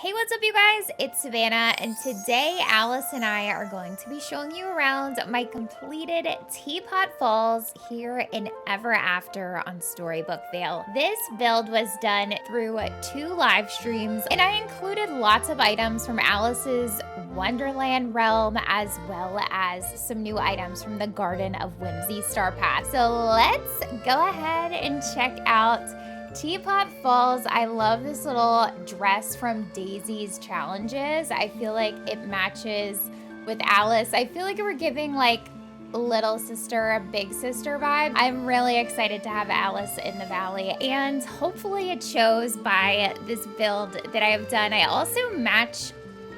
Hey, what's up, you guys? It's Savannah, and today Alice and I are going to be showing you around my completed Teapot Falls here in Ever After on Storybook Vale. This build was done through 2 live streams, and I included lots of items from Alice's Wonderland realm as well as some new items from the Garden of Whimsy Star Path. So let's go ahead and check out Teapot Falls. I love this little dress from Daisy's challenges. I feel like it matches with Alice. I feel like we're giving like little sister, big sister vibe. I'm really excited to have Alice in the valley, and hopefully it shows by this build that I have done. I also match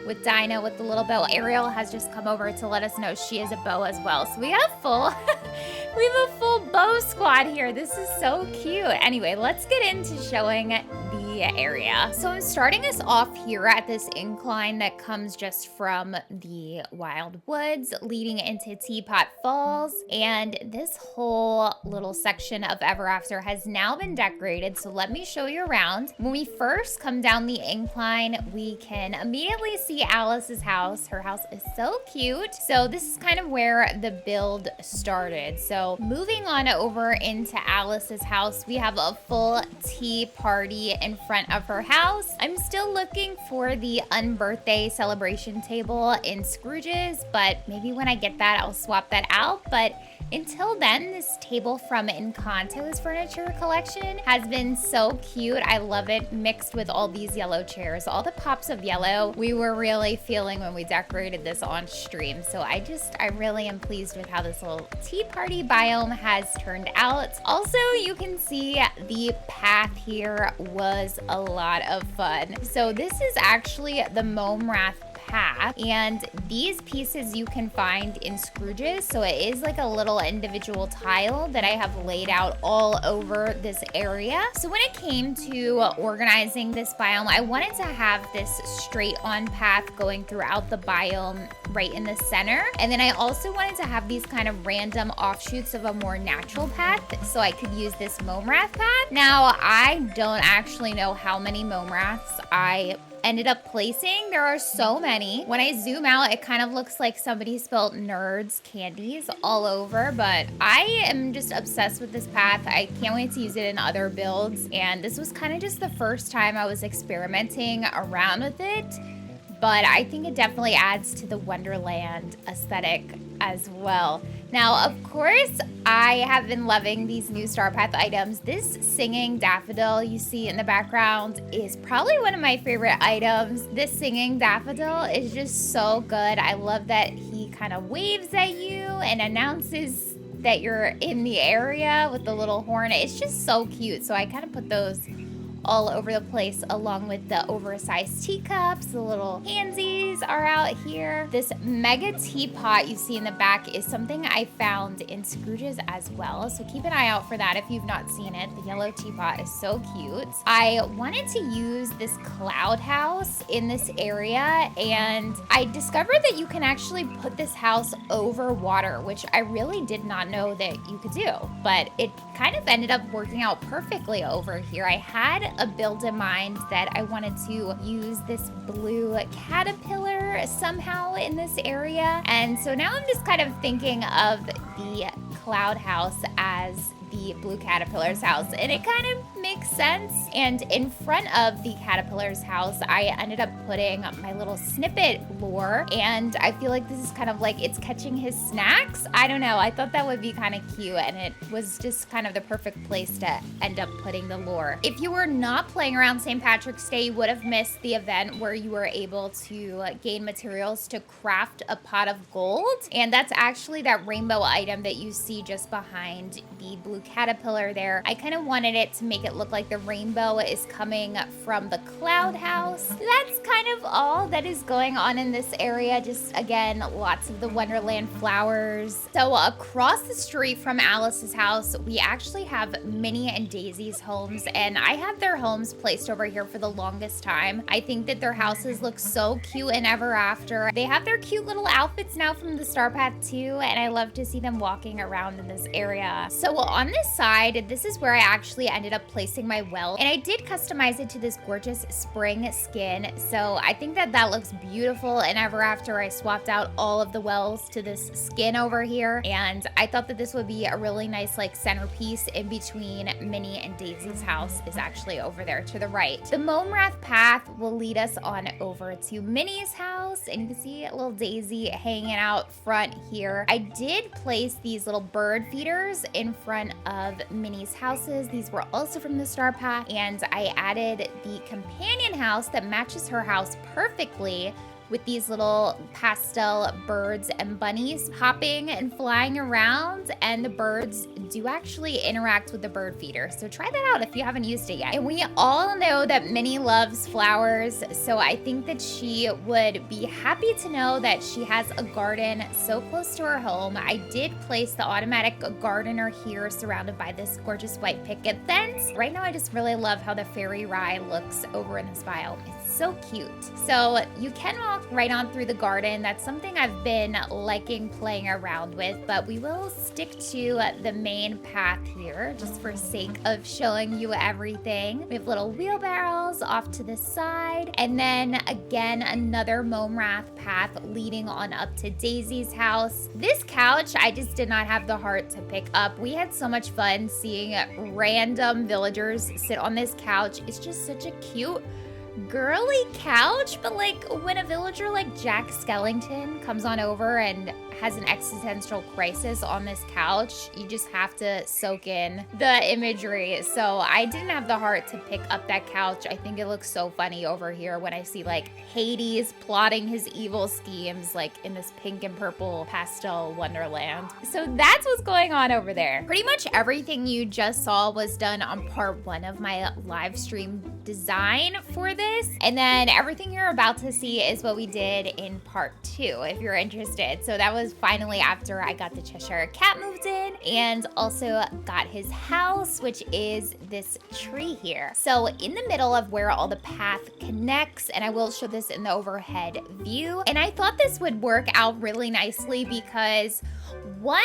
with Dinah with the little bow. Ariel has just come over to let us know she is a bow as well. So we have full we have a full bow squad here. This is so cute. Anyway, let's get into showing the area. So I'm starting us off here at this incline that comes just from the wild woods leading into Teapot Falls. And this whole little section of Ever After has now been decorated. So let me show you around. When we first come down the incline, we can immediately see Alice's house. Her house is so cute. So this is kind of where the build started. So moving on over into Alice's house, we have a full tea party in front of her house. I'm still looking for the unbirthday celebration table in Scrooge's, but maybe when I get that, I'll swap that out. But until then, this table from Encanto's furniture collection has been so cute. I love it, mixed with all these yellow chairs. All the pops of yellow we were really feeling when we decorated this on stream. So I really am pleased with how this little tea party biome has turned out. Also, you can see the path here was a lot of fun. So this is actually the Momrath path, and these pieces you can find in Scrooge's. So it is like a little individual tile that I have laid out all over this area. So when it came to organizing this biome, I wanted to have this straight on path going throughout the biome right in the center. And then I also wanted to have these kind of random offshoots of a more natural path so I could use this Momrath path. Now, I don't actually know how many Momraths I ended up placing. There are so many. When I zoom out, it kind of looks like somebody spilled Nerds candies all over, but I am just obsessed with this path. I can't wait to use it in other builds, and this was kind of just the first time I was experimenting around with it, but I think it definitely adds to the Wonderland aesthetic as well. Now, of course, I have been loving these new Star Path items. This singing daffodil you see in the background is probably one of my favorite items. This singing daffodil is just so good. I love that he kind of waves at you and announces that you're in the area with the little horn. It's just so cute. So I kind of put those all over the place, along with the oversized teacups. The little handsies are out here. This mega teapot you see in the back is something I found in Scrooge's as well, so keep an eye out for that if you've not seen it. The yellow teapot is so cute. I wanted to use this cloud house in this area, and I discovered that you can actually put this house over water, which I really did not know that you could do, but it kind of ended up working out perfectly over here. I had a build in mind that I wanted to use this blue caterpillar somehow in this area. And so now I'm just kind of thinking of the cloud house as the blue caterpillar's house, and it kind of makes sense. And in front of the caterpillar's house, I ended up putting my little snippet lure, and I feel like this is kind of like it's catching his snacks. I don't know, I thought that would be kind of cute, and it was just kind of the perfect place to end up putting the lure. If you were not playing around St. Patrick's Day, you would have missed the event where you were able to gain materials to craft a pot of gold, and that's actually that rainbow item that you see just behind the blue caterpillar there. I kind of wanted it to make it look like the rainbow is coming from the cloud house. That's kind of all that is going on in this area, just again, lots of the Wonderland flowers. So across the street from Alice's house, we actually have Minnie and Daisy's homes, and I had their homes placed over here for the longest time. I think that their houses look so cute and ever after. They have their cute little outfits now from the Star Path too, and I love to see them walking around in this area. So on this side, this is where I actually ended up placing my well, and I did customize it to this gorgeous spring skin. So I think that that looks beautiful, and ever after I swapped out all of the wells to this skin over here, and I thought that this would be a really nice like centerpiece in between Minnie and Daisy's house is actually over there to the right. The Mome Rath path will lead us on over to Minnie's house, and you can see a little Daisy hanging out front here. I did place these little bird feeders in front of Minnie's houses. These were also from the Star Path, and I added the companion house that matches her house perfectly with these little pastel birds and bunnies hopping and flying around, and the birds do actually interact with the bird feeder. So try that out if you haven't used it yet. And we all know that Minnie loves flowers, so I think that she would be happy to know that she has a garden so close to her home. I did place the automatic gardener here surrounded by this gorgeous white picket fence. Right now I just really love how the fairy rye looks over in this biome. It's so cute. So you can walk right on through the garden. That's something I've been liking playing around with, but we will stick to the main path here just for sake of showing you everything. We have little wheelbarrows off to the side, and then again another Mome Rath path leading on up to Daisy's house. This couch I just did not have the heart to pick up. We had so much fun seeing random villagers sit on this couch. It's just such a cute girly couch, but like when a villager like Jack Skellington comes on over and has an existential crisis on this couch, you just have to soak in the imagery. So I didn't have the heart to pick up that couch. I think it looks so funny over here when I see like Hades plotting his evil schemes like in this pink and purple pastel Wonderland. So that's what's going on over there. Pretty much everything you just saw was done on part 1 of my live stream design for this, and then everything you're about to see is what we did in part 2 if you're interested. So that was finally after I got the Cheshire Cat moved in and also got his house, which is this tree here. So in the middle of where all the path connects, and I will show this in the overhead view, and I thought this would work out really nicely because one,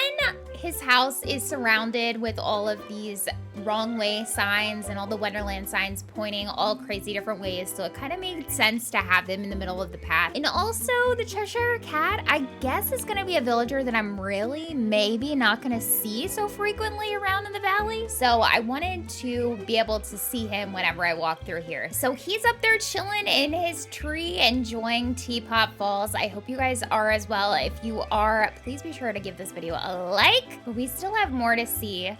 his house is surrounded with all of these wrong way signs and all the Wonderland signs pointing all crazy different ways, so it kind of made sense to have them in the middle of the path. And also the Cheshire Cat, I guess, is going to be a villager that I'm really maybe not going to see so frequently around in the valley, so I wanted to be able to see him whenever I walk through here. So he's up there chilling in his tree enjoying Teapot Falls. I hope you guys are as well. If you are, please be sure to give this video a like, but we still have more to see.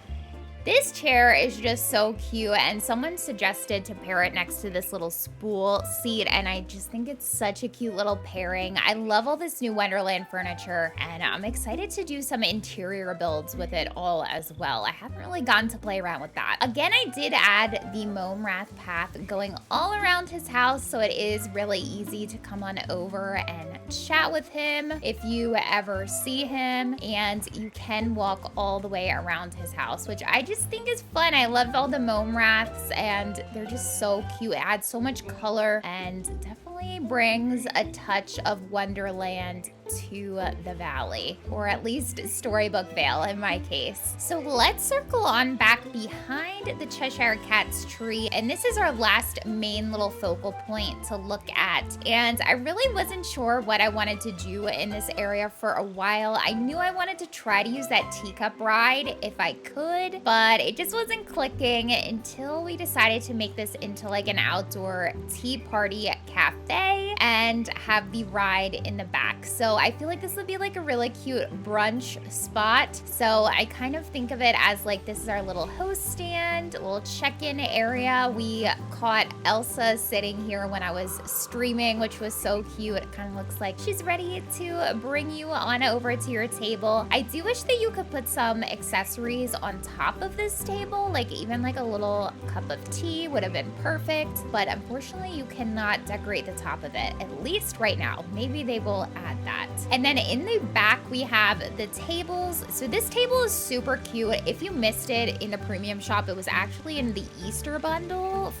This chair is just so cute, and someone suggested to pair it next to this little spool seat, and I just think it's such a cute little pairing. I love all this new Wonderland furniture, and I'm excited to do some interior builds with it all as well. I haven't really gotten to play around with that. Again, I did add the Mome Rath path going all around his house, so it is really easy to come on over and chat with him if you ever see him, and you can walk all the way around his house, which I just think is fun. I love all the Mome Raths, and they're just so cute. It adds so much color and definitely brings a touch of Wonderland to the valley, or at least Storybook Vale in my case. So let's circle on back behind the Cheshire Cat's tree, and this is our last main little focal point to look at. And I really wasn't sure what I wanted to do in this area for a while. I knew I wanted to try to use that teacup ride if I could, but it just wasn't clicking until we decided to make this into like an outdoor tea party cafe and have the ride in the back. So I feel like this would be like a really cute brunch spot. So I kind of think of it as like this is our little host stand, a little check-in area. We caught Elsa sitting here when I was streaming, which was so cute. It kind of looks like she's ready to bring you on over to your table. I do wish that you could put some accessories on top of this table, like even like a little cup of tea would have been perfect, but unfortunately you cannot decorate the top of it, at at least right now. Maybe they will add that. And then in the back, we have the tables. So this table is super cute. If you missed it in the premium shop, it was actually in the Easter bundle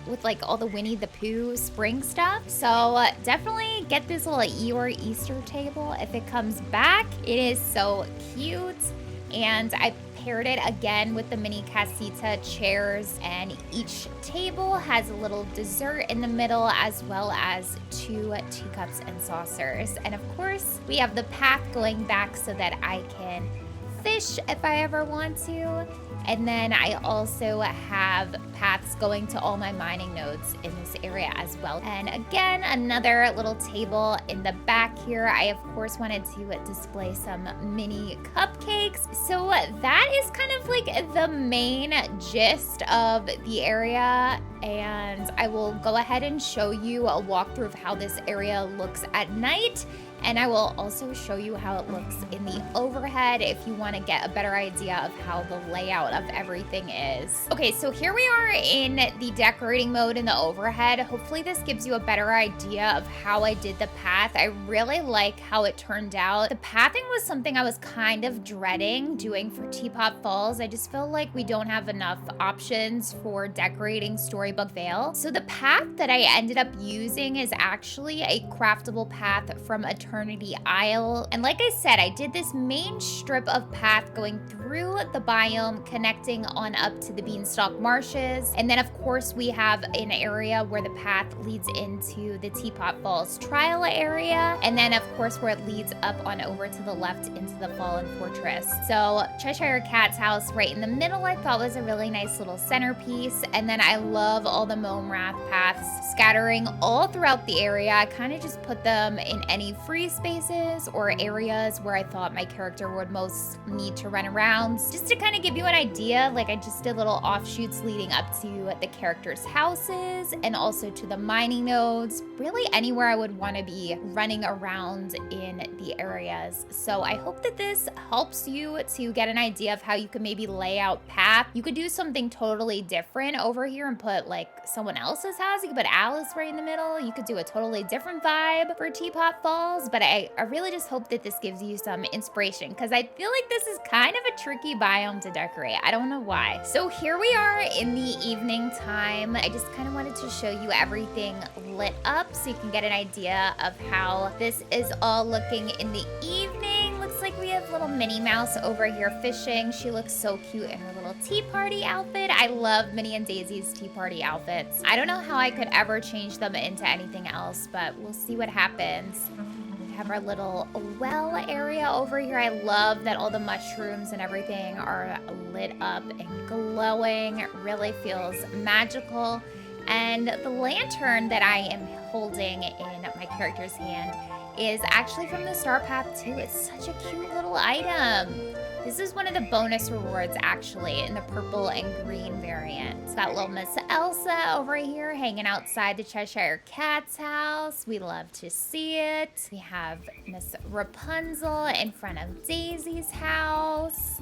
with like all the Winnie the Pooh spring stuff. So definitely get this little Eeyore Easter table if it comes back. It is so cute. And I paired it again with the mini casita chairs, and each table has a little dessert in the middle as well as 2 teacups and saucers. And of course, we have the path going back so that I can fish if I ever want to. And then I also have paths going to all my mining nodes in this area as well. And again, another little table in the back here. I, of course, wanted to display some mini cupcakes. So that is kind of like the main gist of the area. And I will go ahead and show you a walkthrough of how this area looks at night. And I will also show you how it looks in the overhead if you want to get a better idea of how the layout of everything is. Okay, so here we are in the decorating mode in the overhead. Hopefully this gives you a better idea of how I did the path. I really like how it turned out. The pathing was something I was kind of dreading doing for Teapot Falls. I just feel like we don't have enough options for decorating Storybook Vale. So the path that I ended up using is actually a craftable path from Eternity Isle. And like I said, I did this main strip of path going through the biome, connecting on up to the Beanstalk Marshes. And then of course we have an area where the path leads into the Teapot Falls trial area. And then of course where it leads up on over to the left into the Fallen Fortress. So Cheshire Cat's house right in the middle I thought was a really nice little centerpiece. And then I love all the Mome Rath paths scattering all throughout the area. I kind of just put them in any free spaces or areas where I thought my character would most need to run around. Just to kind of give you an idea, like I just did little offshoots leading up to the characters' houses and also to the mining nodes, really anywhere I would want to be running around in the areas. So I hope that this helps you to get an idea of how you could maybe lay out path. You could do something totally different over here and put like someone else's house. You could put Alice right in the middle. You could do a totally different vibe for Teapot Falls, but I really just hope that this gives you some inspiration because I feel like this is kind of a tricky biome to decorate. I don't know why. So here we are in the evening time. I just kind of wanted to show you everything lit up so you can get an idea of how this is all looking in the evening. Looks like we have little Minnie Mouse over here fishing. She looks so cute in her little tea party outfit. I love Minnie and Daisy's tea party outfits. I don't know how I could ever change them into anything else, but we'll see what happens. We have our little well area over here. I love that all the mushrooms and everything are lit up and glowing. It really feels magical. And the lantern that I am holding in my character's hand is actually from the Star Path too. It's such a cute little item. This is one of the bonus rewards actually in the purple and green variant. It's got little Miss Elsa over here hanging outside the Cheshire Cat's house. We love to see it. We have Miss Rapunzel in front of Daisy's house.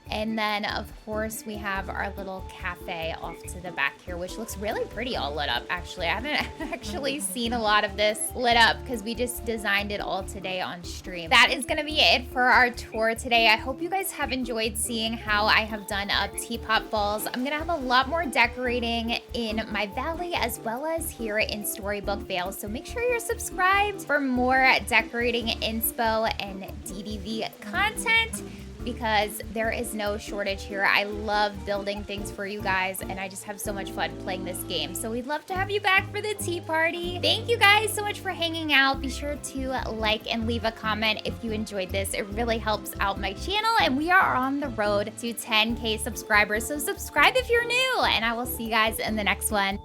And then, of course, we have our little cafe off to the back here, which looks really pretty all lit up, actually. I haven't actually seen a lot of this lit up because we just designed it all today on stream. That is going to be it for our tour today. I hope you guys have enjoyed seeing how I have done up Teapot Falls. I'm going to have a lot more decorating in my valley as well as here in Storybook Vale. So make sure you're subscribed for more decorating inspo and DDV content, because there is no shortage here. I love building things for you guys, and I just have so much fun playing this game. So we'd love to have you back for the tea party. Thank you guys so much for hanging out. Be sure to like and leave a comment if you enjoyed this. It really helps out my channel, and we are on the road to 10K subscribers. So subscribe if you're new, and I will see you guys in the next one.